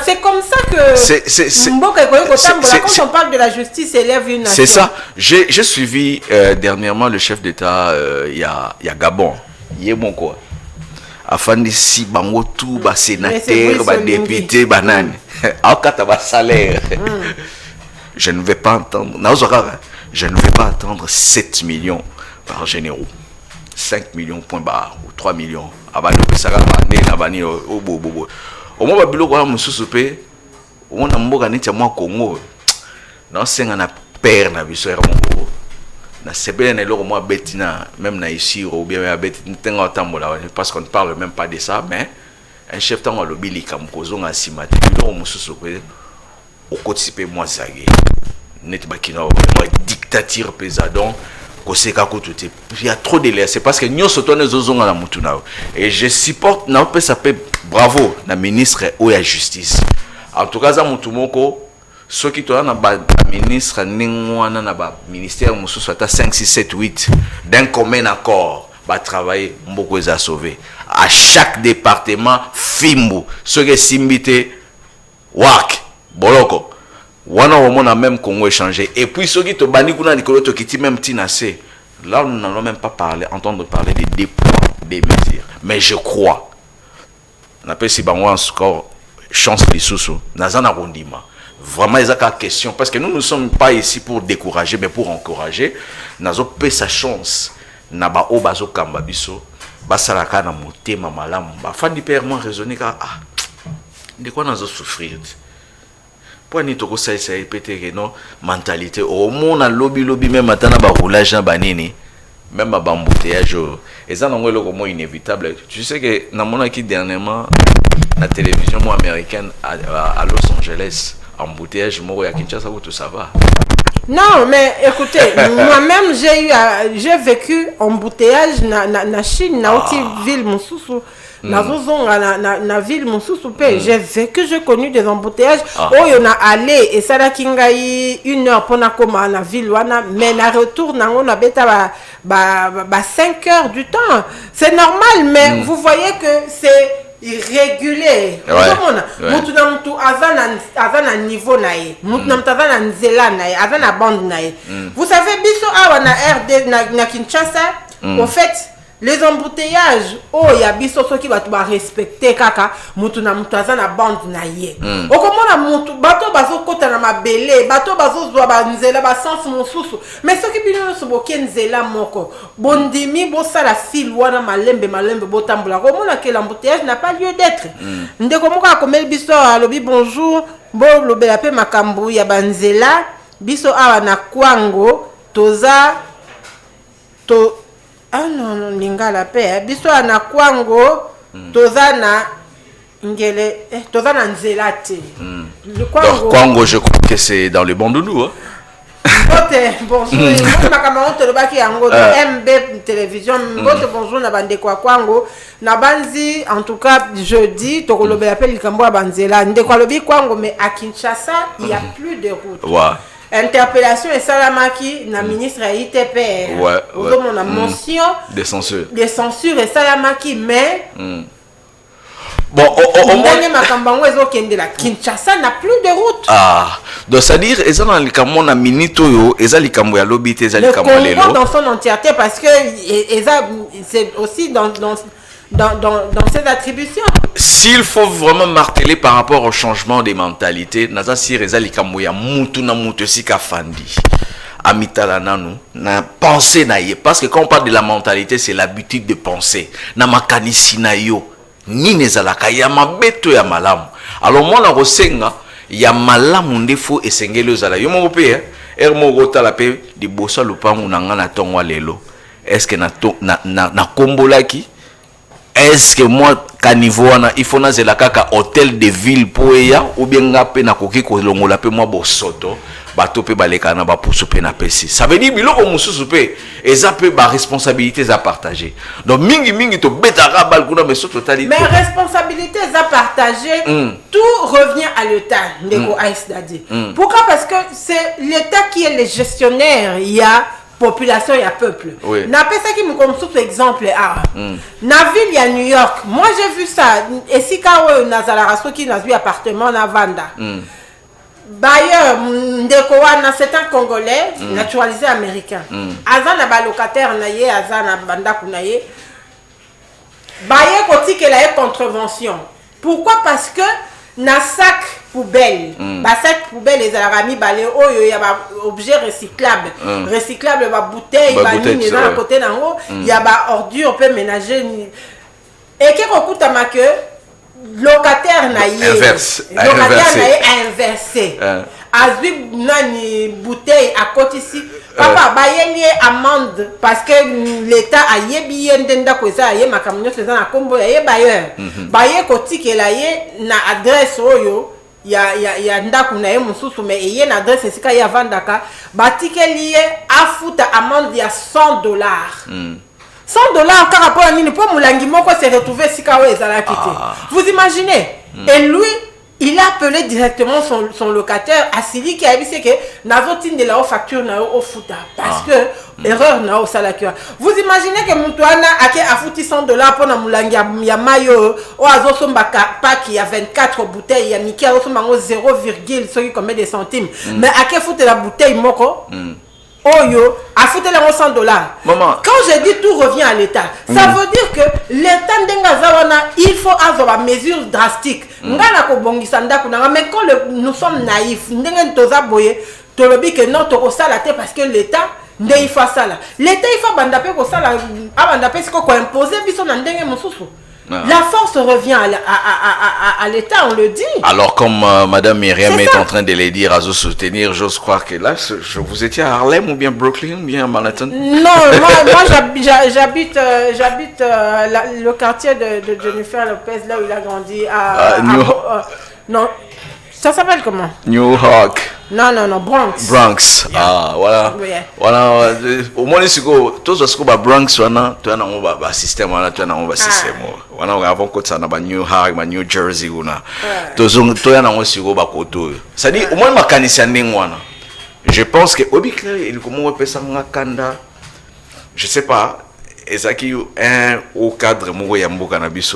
c'est comme ça que mboka quand on parle de la justice élève une nation. C'est ça. J'ai suivi dernièrement le chef d'État il y a Gabon Yebonko afin si bango tout ba sénateur ba député banane akata ba salaire. Je ne vais pas entendre je ne vais pas attendre 7 millions par généraux, 5 millions point barre ou 3 millions abani pesaka bande na bani au bobo au moins babilo kwa mususu pe on a mboka neti moi Congo non senga na père na biso ya mongo na sebele na loko moi betina même na ici ou bien ya betina tenga tambola parce qu'on ne parle même pas de ça, mais un chef tango lobili kam kozonga simate bilo mususu pe au kotipe moi zage net bakina moi dictature pesadon koseka ko tout. Il y a trop de l'air, c'est parce que nous sommes les zozonga la mutuna et je supporte na pe ça peut bravo na ministre ou la justice. En tout cas za mutumoko ceux qui tourna na ministre ningwana na ba ministère mususu ata 5 6 7 8 d'un commun accord ba travailler mboko za sauver à chaque département fimbu ceux qui simbité wak boloko wana on a même Congo échangé et puis ceux qui te bani kuna likolo to kiti même tinasé là nous n'allons même pas entendre parler des déploiements des mesures, mais je crois on appelle si bango encore chance les sous nazana rondima vraiment ils ont la question parce que nous ne sommes pas ici pour décourager mais pour encourager nazo pe sa chance na ba o bazo kamba biso basalaka na motema malamu ba fandi pèrement raisonner ka de quoi nazo souffrir pour ni toko ça peut-être non mentalité au monde a lobby même atana ba roulage na banini même ba embouteillage et ça non le moins inévitable. Tu sais que dans mon acquis dernièrement la télévision américaine à Los Angeles embouteillage moi à Kinshasa où tout ça va. Non mais écoutez moi-même j'ai vécu embouteillage na Chine na autre ville mususu na ville mususu pe j'ai vécu, j'ai connu des embouteillages où il y en a allé et ça la kingai 1 heure pour na koma na ville wana mais na retour na on a beta ba 5 heures du temps. C'est normal mais vous voyez que c'est irrégulier. Mutu na mutu azana niveau nae. Mutu na mutu azana nzela nae, azana bande nae. Vous savez biso awa na RD na Kinshasa, en fait les embouteillages il y a biso ceux qui va respecter kaka mutu na mutu azana bande nae. Okomona mutu bato bazo kota na mabele, bato bazo zwa ba nzela ba sens mususu. Mais ceux qui bino so boke nzela moko, bondimi bo sala fil wana malembe botambola. Komona que l'embouteillage n'a pas lieu d'être. Ndeko moko akomeli biso alobi bonjour, bo lobela pe makambu ya banzela, biso awa na Kwango, toza to non lingala pe biso na Kwango toza na ngele toza na nzela te. Le Kwango je crois que c'est dans le Bandundu hein. Bonjour, ma camarade te le baki yango MB télévision bonjour na bande kwa Kwango na banzi en tout cas jeudi to kolobe appelle likambo ya banzela ndeko lobi Kwango mais à Kinshasa il y a plus de route. Interpellation et salamaki na ministre à ITPR. On a mention des censures et salamaki mais bon Kinshasa n'a plus de route. Donc c'est-à-dire ezana likambo na minute oyo eza likambo ya lobby te eza likambo lelo. Le Congo dans son entièreté parce que c'est aussi dans ses attributions. S'il faut vraiment marteler par rapport au changement des mentalités, naza si eza likambo ya mutu na mutu sika fandi. Amitala nanu na penser na ye parce que quand on parle de la mentalité, c'est l'habitude de penser. Na makanisi na yo ni nezalaka ya mabeto ya malamu. Alors moi na rosenga ya malamu ndefo esengeli ozala yo moko pe moko tala pe di bosa lupangu na nga na tongwa lelo. Est-ce que na kombolaki? Est-ce que moi kanivo wana il faut na zela kaka hôtel de ville poeya ou bien ngape na koki ko longola pe moi bosoto bato pe baleka na ba pousu pe na pesi. Ça veut dire biloko mususu pe eza pe ba responsabilités à partager. Donc mingi to betaka bal kuna mais surtout tali. Mais responsabilités à partager, tout revient à l'État, ndeko Aïs Dadi. Pourquoi? Parce que c'est l'État qui est le gestionnaire. Il y a population ya peuple. Oui. Na pesa qui me comme sous exemple na ville ya New York. Moi j'ai vu ça et si ka nazala raso qui na vu appartement na vanda. Bailleur ndeko wana c'est un Congolais naturalisé américain. Aza na ba locataire na ye aza na banda kunaye. Baye koti que la contravention. Pourquoi? Parce que na sac poubelle, sac poubelle les arami balé oyo ya ba objet recyclable, recyclable ba bouteille ba nini na côté nango, ya ba ordure peut ménager et que kokuta ma que locataire na ye locataire na ye inversé. Azui nani bouteille à côté ici. Papa baye lié amende parce que l'état a yebi ndenda ko za ye makamnyo se za na kombo ya ye bailleur. Baye koti ke la ye na adresse oyo ya ndaku na ye mususu mais ye na adresse sika ya vandaka batike lié afuta amende ya $100. $100 par rapport à nini pour mulangi moko se retrouver sika o ezala kité. Vous imaginez? Et lui il a appelé directement son locataire à Sili qui a dit que n'avons-ils de la facture na au futa parce que erreur na au salaire. Vous imaginez que Moutouana a qui a foutu $100 pour na mulangi ya mayo ou azoso mbaka pack il y a 24 bouteilles ya Niki azoso mango 0, ce qui combien de centimes mais à qui foutu la bouteille moko Oyo a foutu les $100. Maman. Quand je dis tout revient à l'État, ça veut dire que l'État d'Engazawana, il faut avoir des mesures drastiques. Mais quand nous sommes naïfs, nous sommes que non, parce que l'État, il faut ça. L'État, il faut imposer, la force revient à l'État, on le dit. Alors, comme Madame Myriam est en train de les dire à se soutenir, j'ose croire que là, vous étiez à Harlem ou bien Brooklyn ou bien à Manhattan? Non, moi j'habite le quartier de Jennifer Lopez, là où il a grandi. Non, ça s'appelle comment? New York. Non, Bronx. Bronx. Yeah. Ah, voilà. Yeah. Voilà. Au moins, c'est que tous ceux qui sont Bronx, tu as un système, tu as un système. Voilà, on a avant que ça n'a pas New York, New Jersey, on a. Tous ceux qui ont un système, ça dit au moins ma canisienne n'engwana. Je pense que au bicler, il comment on peut s'en kanda. Je sais pas. Ezaki un au cadre mo yambo cannabis.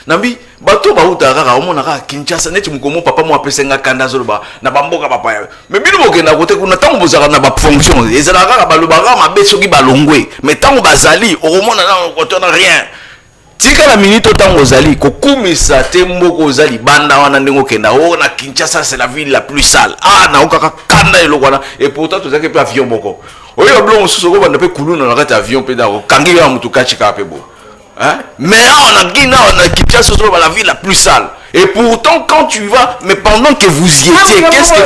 Nambi bato ba utara au mona ka Kinshasa neti mukomo papa mo apesenga kanda zoloba na bamboka papa mais bino bokenda kote kuna tango bozaka na ba fonction ezala ka balobaka mabeso ki balongwe mais tango bazali au mona na kote na rien tika la minute tango zali kokumisa te mboko zali banda wana ndengo kenda o na Kinshasa c'est la ville la plus sale na okaka kanda elokwana et pourtant tozaki pe avion moko oyo blo mususu ko banda pe kuluna na kati avion pe da kangi ya mutuka chika pe bo. Hein? Mais on a Kinshasa, la ville la plus sale. Et pourtant, quand tu vas, mais pendant que vous y étiez, qu'est-ce que.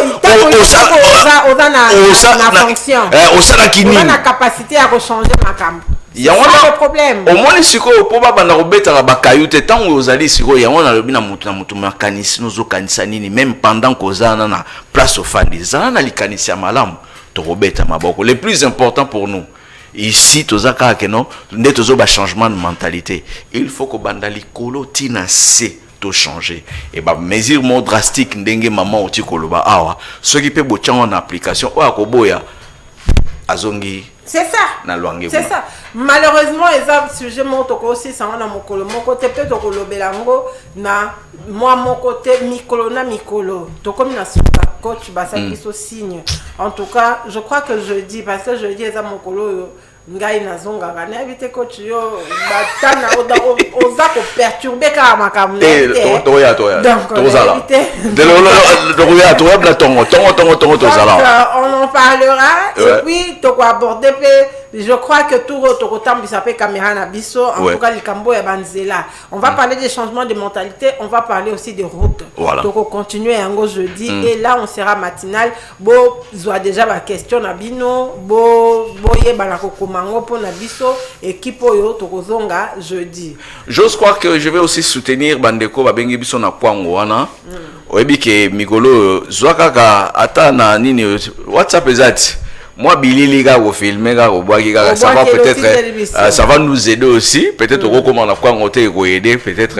On a la capacité à changer ma cam. Il y a un problème. Au moins, si vous pouvez pas remettre la bacaillou, tant que vous allez, si vous avez un même pendant que vous avez une place au fan, vous avez un canissia malam, le plus important pour nous. Ici, tozaka keno, ne tozo ba changement de mentalité. Il faut que bandali kolo tina se to changer. Et ba mesure mo drastique ndenge maman oti koloba awa. Ce qui peut botia en application o akoboya azongi. C'est ça. C'est ça. Malheureusement, les sujets motoko aussi ça on a mon kolo. Mon côté peut to kolobelango na moi mon côté mikolo na mikolo. To comme na suka coach basa qui so signe. En tout cas, je crois que je dis parce que je dis les mon kolo ngai nazonga kana éviter coach yo batana oza ko perturber ka makambo toya donc tozala de lo toya bla tongo tozala on en parlera et puis to ko aborder je crois que tout to tambisa pe caméra na biso en tout cas likambo ya banzela on va parler des changements de mentalité, on va parler aussi des routes donc on continue yango jeudi et là on sera matinal bo zoa déjà ma question na bino bo yeba na kokomango pour na biso équipe oyo tokozonga jeudi. J'ose croire que je vais aussi soutenir bandeko babengi biso na kwango wana oyebi ke mikolo zoa kaka ata na nini WhatsApp ezati. Moi, Billy Liga au film, ça va peut-être, ça va nous aider aussi. Peut-être comment on a quoi on aider, peut-être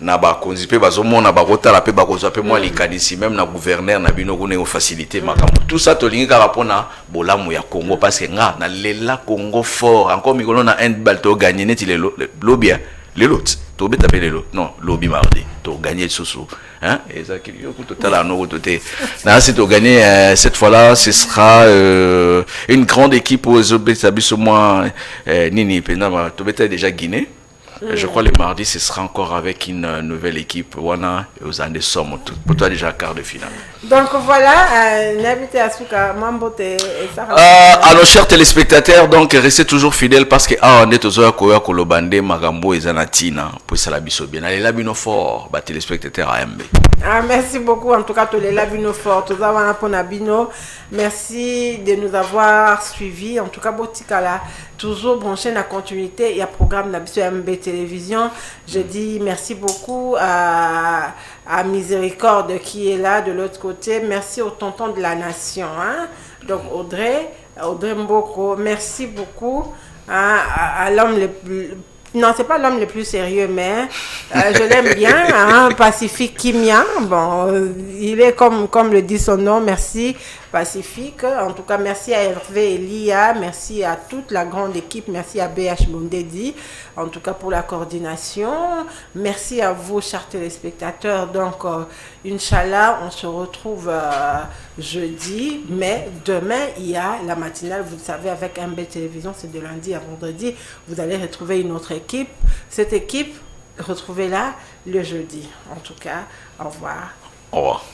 na bakonzi pe bazomona bakotala pe bakozwa pe moi likanisi même na gouverneur na bino kuna yo facilité makambo tout ça tolingi kaka pona bolamu ya Congo parce que nga na lela Congo fort encore mikolo na handball to gagner neti le lobia les lots to beta pe lelo non lobby mardi to gagner soso hein et ça qui yo total à no côté na c'est to gagner cette fois-là ce sera une grande équipe aux établis au moins nini pena to beta déjà Guinée. Je crois le mardi, ce sera encore avec une nouvelle équipe. Wana et aux Andes sommes pour toi déjà quart de finale. Donc voilà, n'habitez à Souka, Mambote et Sarah. À nos chers téléspectateurs, donc restez toujours fidèles parce que on est aux heures Koya Kolobande, Magambo et Zanatina pour ça la biso bien. Allez là bino fort, bah téléspectateurs AMB. Ah, merci beaucoup en tout cas tous les labino fort, tous avoir un bino. Merci de nous avoir suivis. En tout cas, Botikala toujours branché dans la continuité. Il y a programme d'Abisso MB Télévision. Je dis merci beaucoup à Miséricorde qui est là de l'autre côté. Merci au tonton de la nation. Hein? Donc Audrey Mboko, merci beaucoup à l'homme le plus... Non, c'est pas l'homme le plus sérieux, mais je l'aime bien, hein, Pacifique Kimia. Bon, il est comme le dit son nom. Merci Pacifique. En tout cas, merci à Hervé Elia, merci à toute la grande équipe, merci à BH Mondedi, en tout cas pour la coordination. Merci à vous, chers téléspectateurs. Donc, Inch'Allah, on se retrouve jeudi, mais demain, il y a la matinale, vous le savez, avec MB Télévision, c'est de lundi à vendredi. Vous allez retrouver une autre équipe. Cette équipe, retrouvez-la le jeudi. En tout cas, au revoir. Au revoir.